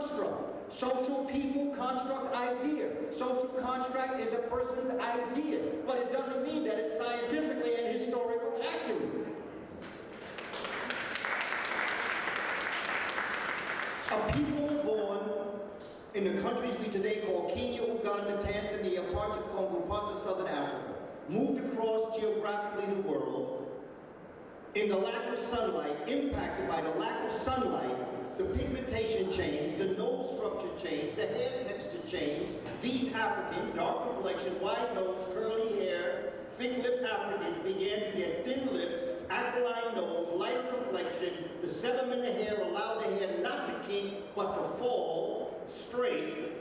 construct. Social people construct idea. Social construct is a person's idea, but it doesn't mean that it's scientifically and historically accurate. A people born in the countries we today call Kenya, Uganda, Tanzania, parts of Congo, parts of Southern Africa, moved across geographically the world in the lack of sunlight, impacted by the lack of sunlight, the pigmentation changed, the nose structure changed, the hair texture changed. These African, dark complexion, wide nose, curly hair, thick-lipped Africans began to get thin lips, aquiline nose, lighter complexion. The sebum in the hair allowed the hair not to keep, but to fall straight.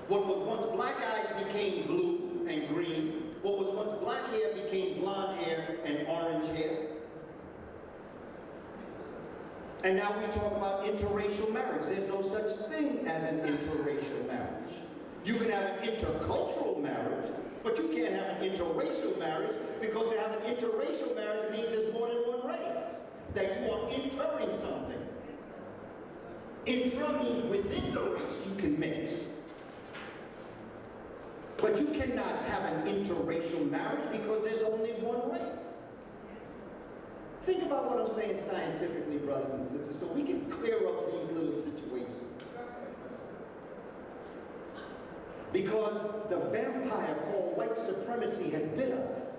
What was once black eyes became blue and green. What was once black hair became blonde hair and orange hair. And now we talk about interracial marriage. There's no such thing as an interracial marriage. You can have an intercultural marriage, but you can't have an interracial marriage, because to have an interracial marriage means there's more than one race, that you are interring something. Intra means within the race you can mix. But you cannot have an interracial marriage because there's only one race. Think about what I'm saying scientifically, brothers and sisters, so we can clear up these little situations. Because the vampire called white supremacy has bit us.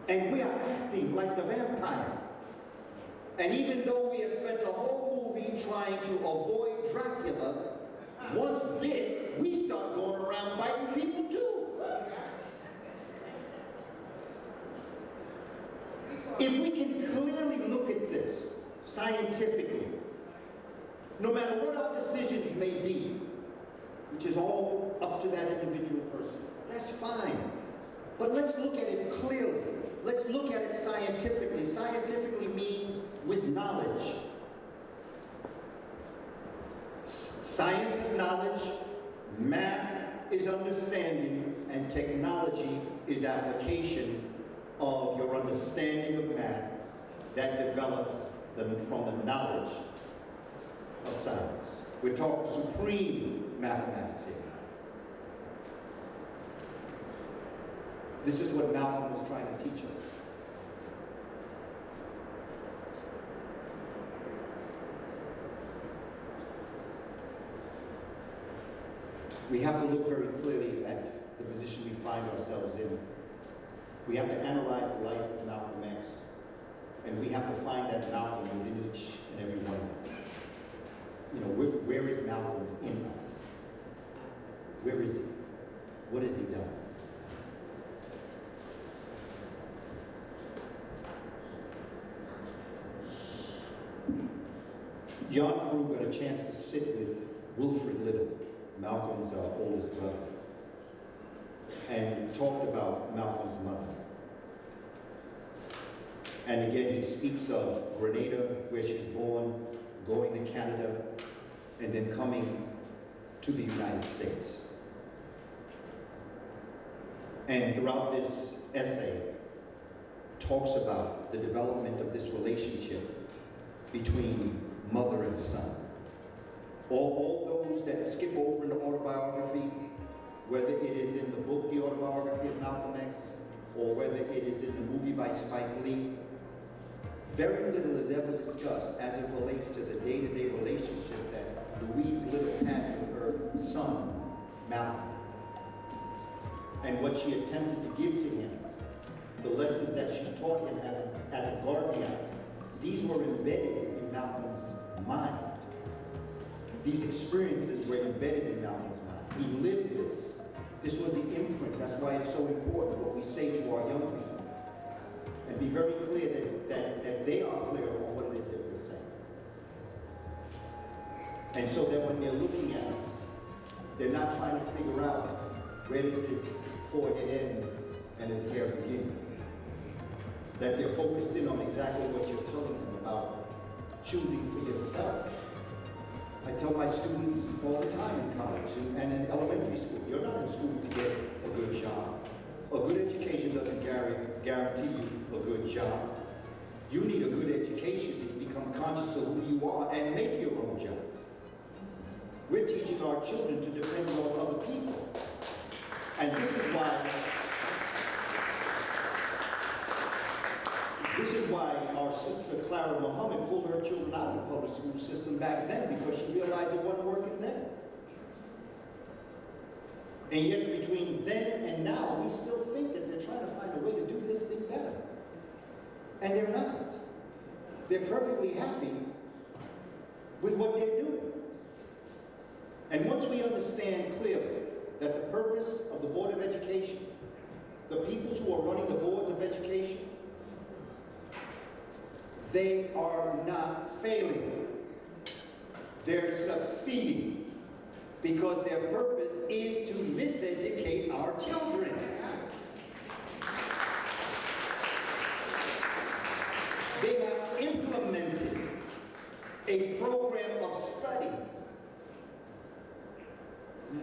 And we are acting like the vampire. And even though we have spent a whole movie trying to avoid Dracula, once bit, we start going around biting people too. If we can clearly look at this scientifically, no matter what our decisions may be, which is all up to that individual person, that's fine. But let's look at it clearly. Let's look at it scientifically. Scientifically means with knowledge. Science is knowledge, math is understanding, and technology is application of your understanding of math that develops from the knowledge of science. We're talking supreme mathematics here. This is what Malcolm was trying to teach us. We have to look very clearly at the position we find ourselves in. We have to analyze the life of Malcolm X, and we have to find that Malcolm within each and every one of us. You know, where is Malcolm in us? Where is he? What has he done? John Crew got a chance to sit with Wilfred Little, Malcolm's oldest brother, and talked about Malcolm's mother. And again, he speaks of Grenada, where she was born, going to Canada, and then coming to the United States. And throughout this essay, talks about the development of this relationship between mother and son. All those that skip over in the autobiography, whether it is in the book, The Autobiography of Malcolm X, or whether it is in the movie by Spike Lee, very little is ever discussed as it relates to the day-to-day relationship that Louise Little had with her son, Malcolm, and what she attempted to give to him, the lessons that she taught him as a guardian. These were embedded in Malcolm's mind. These experiences were embedded in Malcolm's mind. He lived this. This was the imprint. That's why it's so important what we say to our young people. And be very clear that they are clear on what it is that we're saying. And so that when they're looking at us, they're not trying to figure out where does his forehead end and his hair begin. That they're focused in on exactly what you're telling them about choosing for yourself. I tell my students all the time in college and in elementary school, you're not in school to get a good job. A good education doesn't guarantee you a good job. You need a good education to become conscious of who you are and make your own job. We're teaching our children to depend on other people. And this is why our sister Clara Muhammad pulled her children out of the public school system back then, because she realized it wasn't working then. And yet between then and now, we still think that they're trying to find a way to do this thing better. And they're not. They're perfectly happy with what they're doing. And once we understand clearly that the purpose of the Board of Education, the peoples who are running the boards of education, they are not failing. They're succeeding because their purpose is to miseducate our children. They have implemented a program of study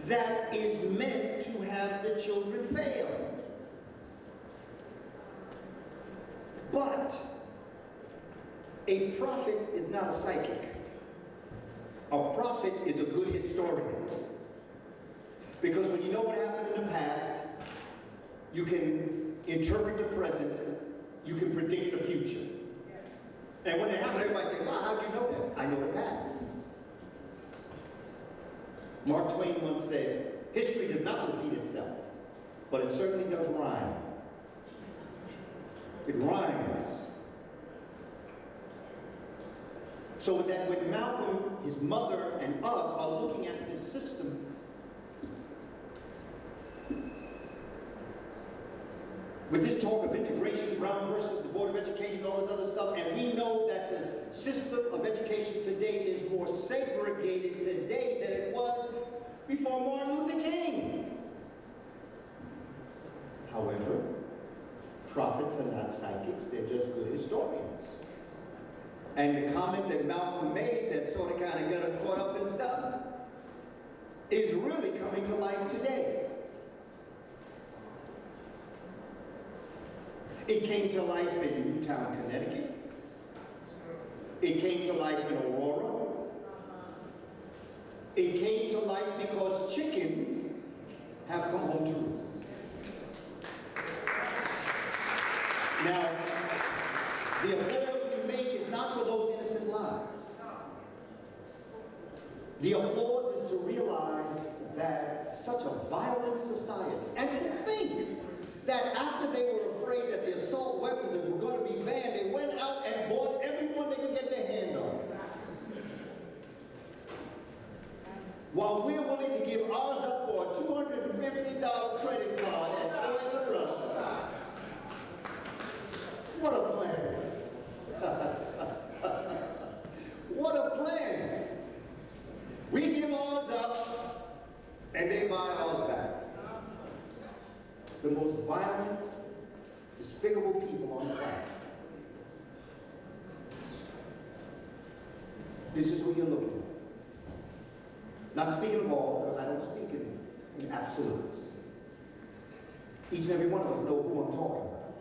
that is meant to have the children fail. But a prophet is not a psychic. A prophet is a good historian. Because when you know what happened in the past, you can interpret the present, you can predict the future. And when it happened, everybody said, "Wow, how'd you know that?" I know the past. Mark Twain once said, "History does not repeat itself, but it certainly does rhyme." It rhymes. So that when Malcolm, his mother, and us are looking at this system, with this talk of integration, Brown versus the Board of Education, all this other stuff, and we know that the system of education today is more segregated today than it was before Martin Luther King. However, prophets are not psychics, they're just good historians. And the comment that Malcolm made that sort of kind of got him caught up in stuff is really coming to life today. It came to life in Newtown, Connecticut. It came to life in Aurora. It came to life because chickens have come home to roost. Now, the applause we make is not for those innocent lives. The applause is to realize that such a violent society, and to think that after they were afraid that the assault weapons were going to be banned, they went out and bought everyone they could get their hand on. While we're willing to give ours up for a $250 credit card at Toys R Us. What a plan. What a plan. We give ours up and they buy ours back. The most violent, despicable people on the planet. This is who you're looking at. Not speaking of all, because I don't speak in absolutes. Each and every one of us know who I'm talking about.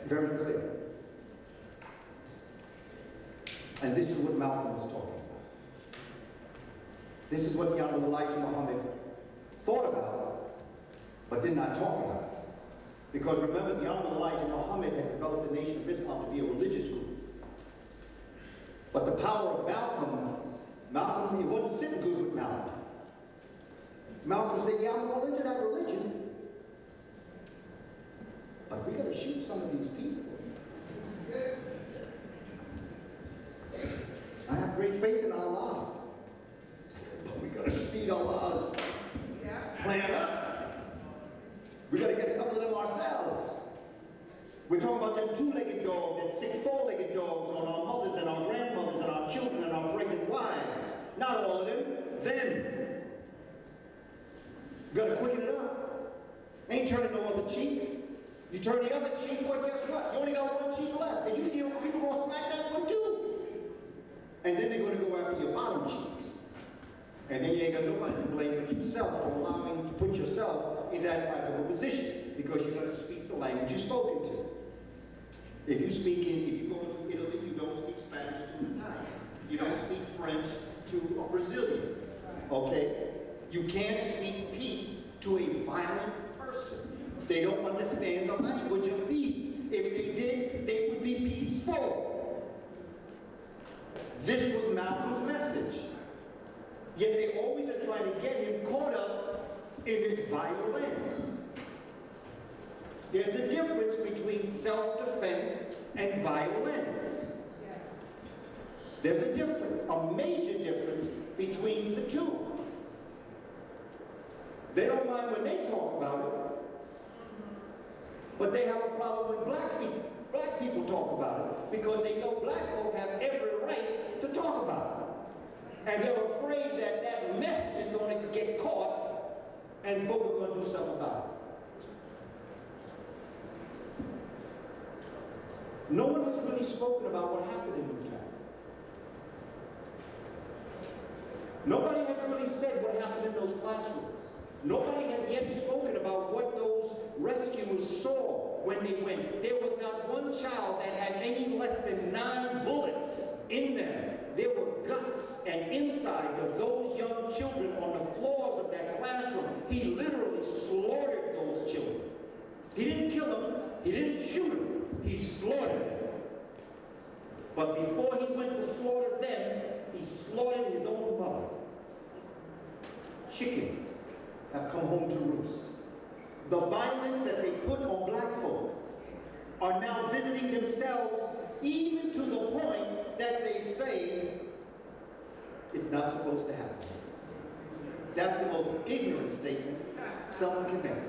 Very clear. And this is what Malcolm was talking about. This is what the Honorable Elijah Muhammad thought about, but did not talk about. Because remember, the Honorable Elijah Muhammad had developed the Nation of Islam to be a religious group. But the power of Malcolm, it wasn't sitting good with Malcolm. Malcolm said, "Yeah, I'm all into that religion, but we got to shoot some of these people. I have great faith in Allah, but we got to speed Allah's plan up. We got to get a couple of them ourselves. We're talking about them two-legged dogs, that sick four-legged dogs on our mothers and our grandmothers and our children and our pregnant wives. Not all of them, them. Got to quicken it up. Ain't turning no other cheek. You turn the other cheek, well, guess what? You only got one cheek left. And you deal with people going to smack that one too. And then they're going to go after your bottom cheeks. And then you ain't got nobody to blame but yourself for allowing to put yourself in that type of a position, because you're going to speak the language you're spoken to. If you go into Italy French to a Brazilian. Okay? You can't speak peace to a violent person. They don't understand the language of peace. If they did, they would be peaceful. This was Malcolm's message. Yet they always are trying to get him caught up in this violence. There's a difference between self-defense and violence. There's a difference, a major difference between the two. They don't mind when they talk about it, but they have a problem when black people talk about it, because they know black folk have every right to talk about it. And they're afraid that that message is going to get caught and folk are going to do something about it. No one has really spoken about what happened in Newtown. Nobody has really said what happened in those classrooms. Nobody has yet spoken about what those rescuers saw when they went. There was not one child that had any less than 9 bullets in them. There were guts and insides of those young children on the floors of that classroom. He literally slaughtered those children. He didn't kill them. He didn't shoot them. He slaughtered them. But before he went to slaughter them, he slaughtered his own mother. Chickens have come home to roost. The violence that they put on black folk are now visiting themselves, even to the point that they say it's not supposed to happen. That's the most ignorant statement someone can make.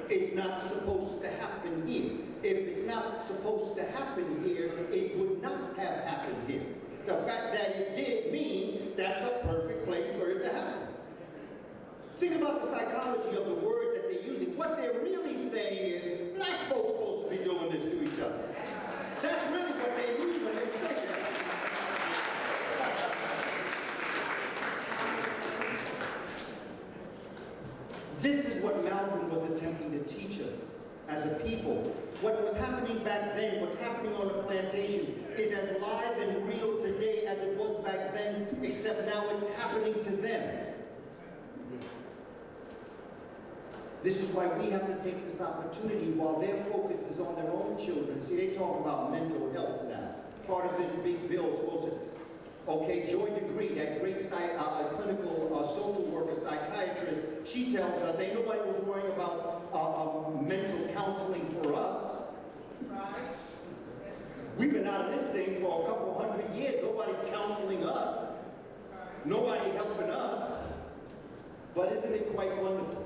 It's not supposed to happen here. If it's not supposed to happen here, it would not have happened here. The fact that it did means that's a perfect place for it to happen. Think about the psychology of the words that they're using. What they're really saying is, black folks supposed to be doing this to each other. That's really what they mean when they say that. This is what Malcolm was attempting to teach us as a people. What was happening back then, what's happening on the plantation, is as live and real today as it was back then, except now it's happening to them. This is why we have to take this opportunity while their focus is on their own children. See, they talk about mental health now. Part of this big bill is supposed to, okay, Joy Degree, that great clinical social worker, psychiatrist, she tells us, ain't nobody was worrying about mental counseling for us. Right. We've been out of this thing for a couple 100 years. Nobody counseling us. Right. Nobody helping us. But isn't it quite wonderful?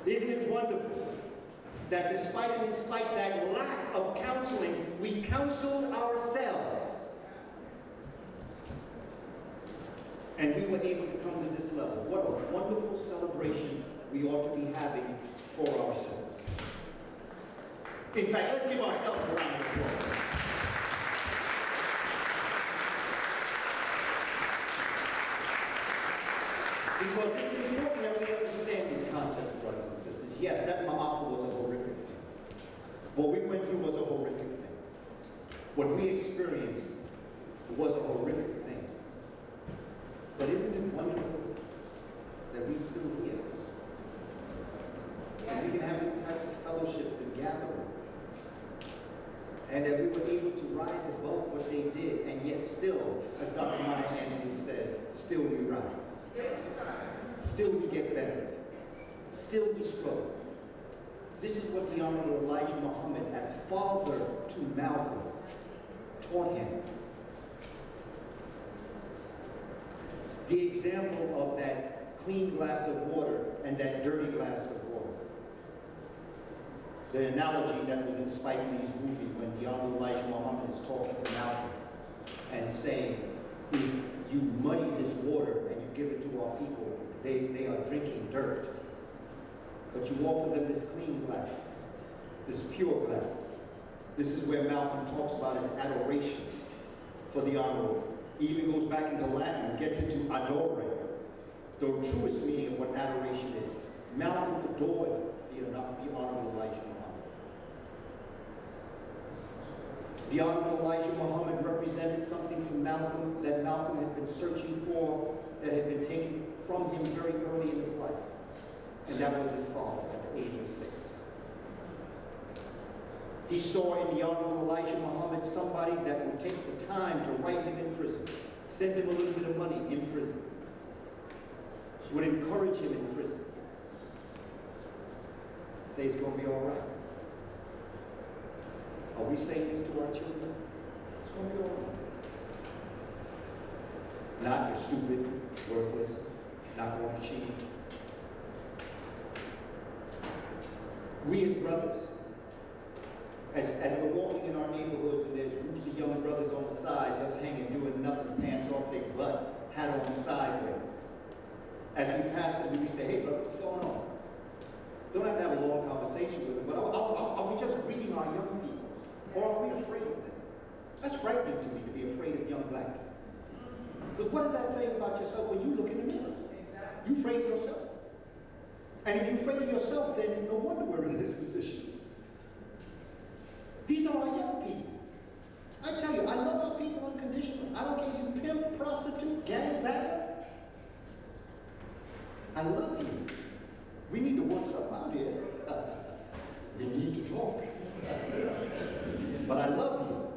Isn't it wonderful that despite and in spite that lack of counseling, we counseled ourselves. And we were able to come to this level. What a wonderful celebration we ought to be having for ourselves. In fact, let's give ourselves a round of applause. Because it's important that we understand these concepts, brothers and sisters. Yes, that Ma'afa was a horrific thing. What we went through was a horrific thing. What we experienced was a horrific thing. But isn't it wonderful that we're still here? Yes. And we can have these types of fellowships and gatherings. And that we were able to rise above what they did, and yet still, as Dr. Maya Angelou said, still we rise. Still we get better. Still we struggle. This is what the Honorable Elijah Muhammad, as father to Malcolm, taught him. The example of that clean glass of water and that dirty glass of water. The analogy that was in Spike Lee's movie when the Honorable Elijah Muhammad is talking to Malcolm and saying, if you muddy this water and you give it to our people, they are drinking dirt. But you offer them this clean glass, this pure glass. This is where Malcolm talks about his adoration for the Honorable. He even goes back into Latin and gets into adore, the truest meaning of what adoration is. Malcolm adored the Honorable Elijah Muhammad. The Honorable Elijah Muhammad represented something to Malcolm that Malcolm had been searching for, that had been taken from him very early in his life. And that was his father at the age of 6. He saw in the Honorable Elijah Muhammad somebody that would take the time to write him in prison, send him a little bit of money in prison, would encourage him in prison, say it's going to be all right. Are we saying this to our children? It's going to be all right. Not you're stupid, worthless, not going to cheat. We as brothers, as we're walking in our neighborhoods and there's groups of young brothers on the side just hanging, doing nothing, pants off their butt, hat on sideways. As we pass them, we say, hey brother, what's going on? Don't have to have a long conversation with them, but are we just greeting our young people? Or are we afraid of them? That's frightening to me, to be afraid of young black people. Because what does that say about yourself when you look in the mirror? You're afraid of yourself. And if you're afraid of yourself, then no wonder we're in this position. These are our young people. I tell you, I love our people unconditionally. I don't care you pimp, prostitute, gangbanger. I love you. We need to work something out here. We need to talk. But I love you,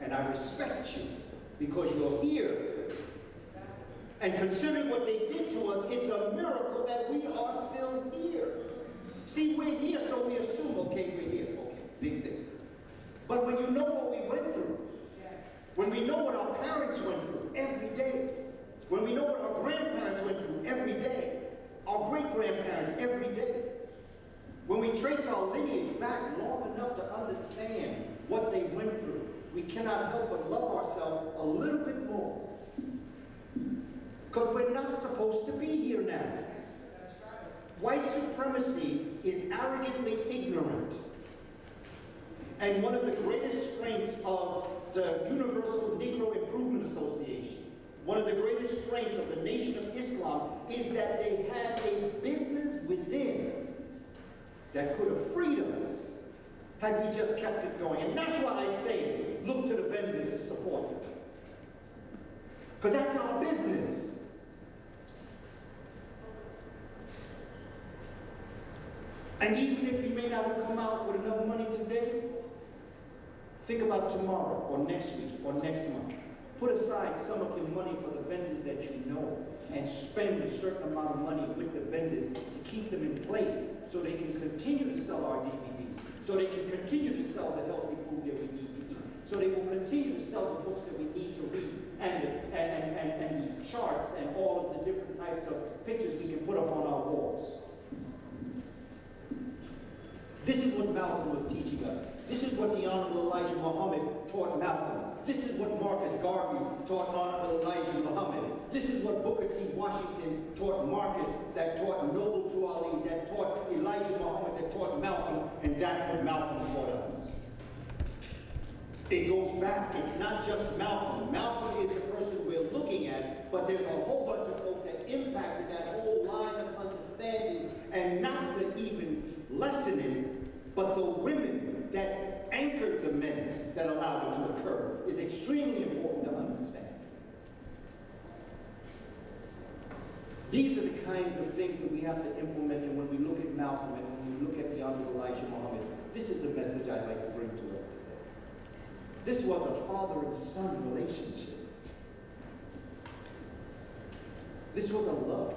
and I respect you, because you're here. And considering what they did to us, it's a miracle that we are still here. See, we're here, so we assume, okay, we're here. Okay, big thing. But when you know what we went through, when we know what our parents went through every day, when we know what our grandparents went through every day, our great-grandparents every day, when we trace our lineage back long enough to understand what they went through, we cannot help but love ourselves a little bit more. Because we're not supposed to be here now. White supremacy is arrogantly ignorant. And one of the greatest strengths of the Universal Negro Improvement Association, one of the greatest strengths of the Nation of Islam, is that they had a business within that could have freed us had we just kept it going. And that's why I say, look to the vendors to support them. Because that's our business. And even if you may not have come out with enough money today, think about tomorrow or next week or next month. Put aside some of your money for the vendors that you know and spend a certain amount of money with the vendors to keep them in place so they can continue to sell our DVDs, so they can continue to sell the healthy food that we need to eat, so they will continue to sell the books that we need to read and the charts and all of the different types of pictures we can put up on our walls. This is what Malcolm was teaching us. This is what the Honorable Elijah Muhammad taught Malcolm. This is what Marcus Garvey taught Honorable Elijah Muhammad. This is what Booker T. Washington taught Marcus, that taught Noble Drew Ali, that taught Elijah Muhammad, that taught Malcolm, and that's what Malcolm taught us. It goes back. It's not just Malcolm. Malcolm is the person we're looking at, but there's a whole bunch of folks that impacted that whole line of understanding, and not to even lessen it, but the women that anchored the men that allowed it to occur is extremely important to understand. These are the kinds of things that we have to implement, and when we look at Malcolm and when we look at the Honorable Elijah Muhammad, this is the message I'd like to bring to us today. This was a father and son relationship. This was a love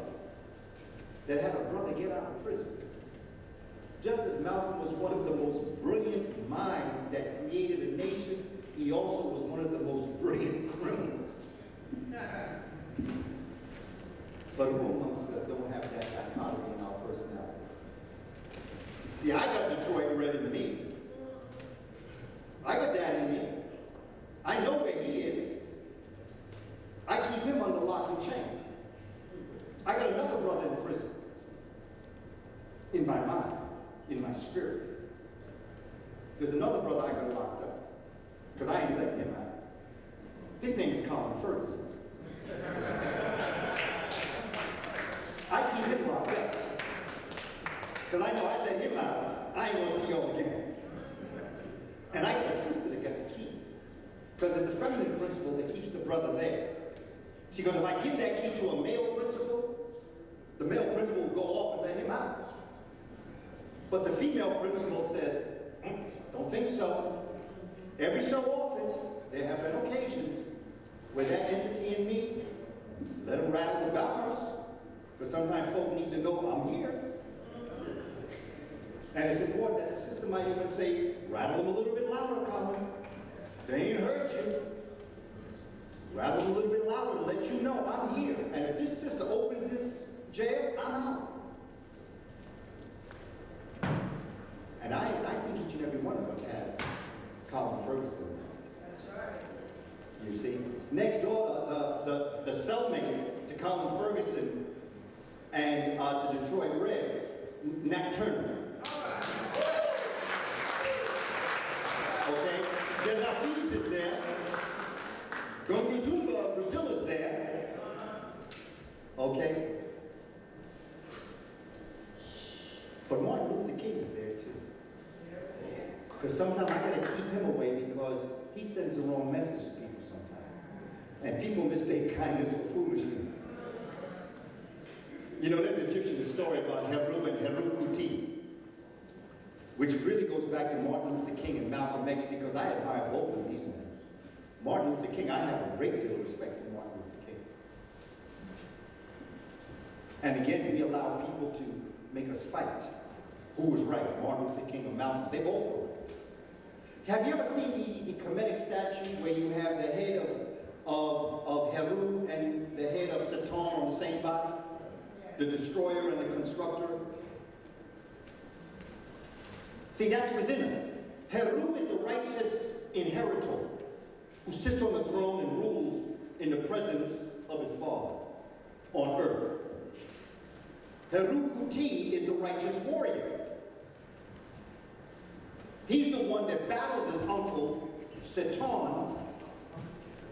that had a brother get out of prison. Just as Malcolm was one of the most brilliant minds that created a nation, he also was one of the most brilliant criminals. But who amongst us don't have that dichotomy in our personality? See, I got Detroit red in me. I got that in me. I know where he is. I keep him under lock and chain. I got another brother in prison. In my mind. In my spirit. There's another brother I got locked up because I ain't letting him out. His name is Coleman Ferguson. I keep him locked up because I know I let him out, I ain't gonna see y'all again. And I got a sister that got the key. Because it's the feminine principle that keeps the brother there. See, because if I give that key to a male principle, the male principle will go off and let him out. But the female principle says, don't think so. Every so often, there have been occasions where that entity in me, let him rattle the bars, because sometimes folk need to know I'm here. And it's important that the sister might even say, rattle them a little bit louder, Coleman. They ain't hurt you. Rattle them a little bit louder to let you know I'm here. And if this sister opens this jail, I'm out. And I think each and every one of us has Colin Ferguson in us. That's right. You see? Next door, the cellmate to Colin Ferguson and to Detroit Red, Nat Turner. Okay? There's Hafiz is there. Gunga Zumba, Brazil is there. Okay? But Martin Luther King is there too. Because sometimes I gotta keep him away because he sends the wrong message to people sometimes. And people mistake kindness for foolishness. You know, there's an Egyptian story about Heru and Heru Kuti, which really goes back to Martin Luther King and Malcolm X, because I admire both of these men. Martin Luther King, I have a great deal of respect for Martin Luther King. And again, we allow people to make us fight. Who was right, Martin Luther King or Malcolm? They both were right. Have you ever seen the Kamene statue where you have the head of Heru and the head of Satan on the same body? The destroyer and the constructor? See, that's within us. Heru is the righteous inheritor who sits on the throne and rules in the presence of his father on earth. Heru Kuti is the righteous warrior. He's the one that battles his uncle, Satan,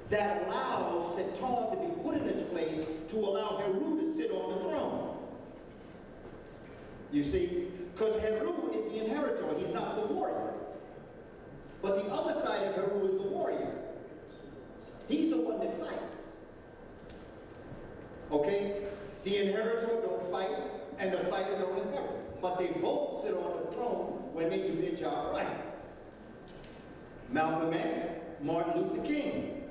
that allows Satan to be put in his place to allow Heru to sit on the throne. You see? Because Heru is the inheritor, he's not the warrior. But the other side of Heru is the warrior. He's the one that fights. Okay? The inheritor don't fight, and the fighter don't inherit. But they both sit on the throne when they do their job right. Malcolm X, Martin Luther King.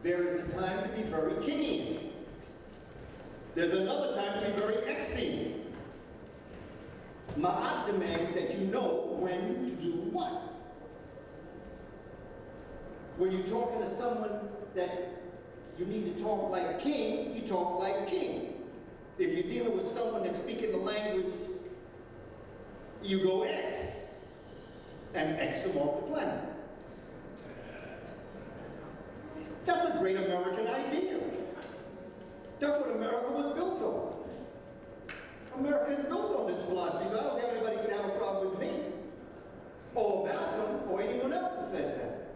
There is a time to be very Kingian. There's another time to be very Xian. Ma'at demands that you know when to do what. When you're talking to someone that you need to talk like king, you talk like king. If you're dealing with someone that's speaking the language, you go X, and X them off the planet. That's a great American idea. That's what America was built on. America is built on this philosophy, so I don't see how anybody could have a problem with me, or Malcolm, or anyone else that says that.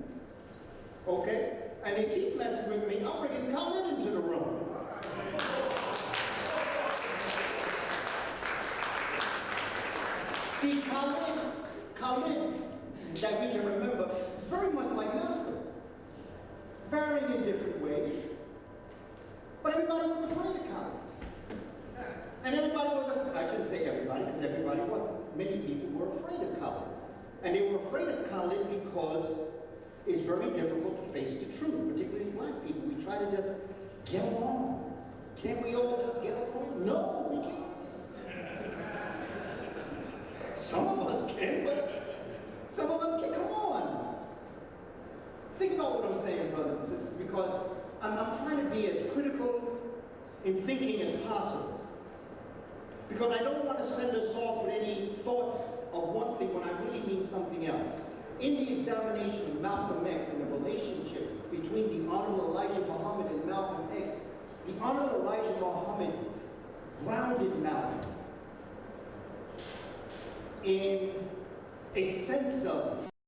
Okay? And they keep messing with me. I'm bringing Khalid into the room. See, Khalid, that we can remember, very much like Malcolm, varying in different ways, but everybody was afraid of Khalid. And everybody was afraid, I shouldn't say everybody, because everybody wasn't. Many people were afraid of Khalid. And they were afraid of Khalid because it's very difficult to face the truth, particularly as black people. We try to just get along. Can't we all just get along? No, we can't. Some of us can, but some of us can't. Come on. Think about what I'm saying, brothers and sisters, because I'm trying to be as critical in thinking as possible. Because I don't want to send us off with any thoughts of one thing when I really mean something else. In the examination of Malcolm X and the relationship between the Honorable Elijah Muhammad and Malcolm X, the Honorable Elijah Muhammad grounded Malcolm in a sense of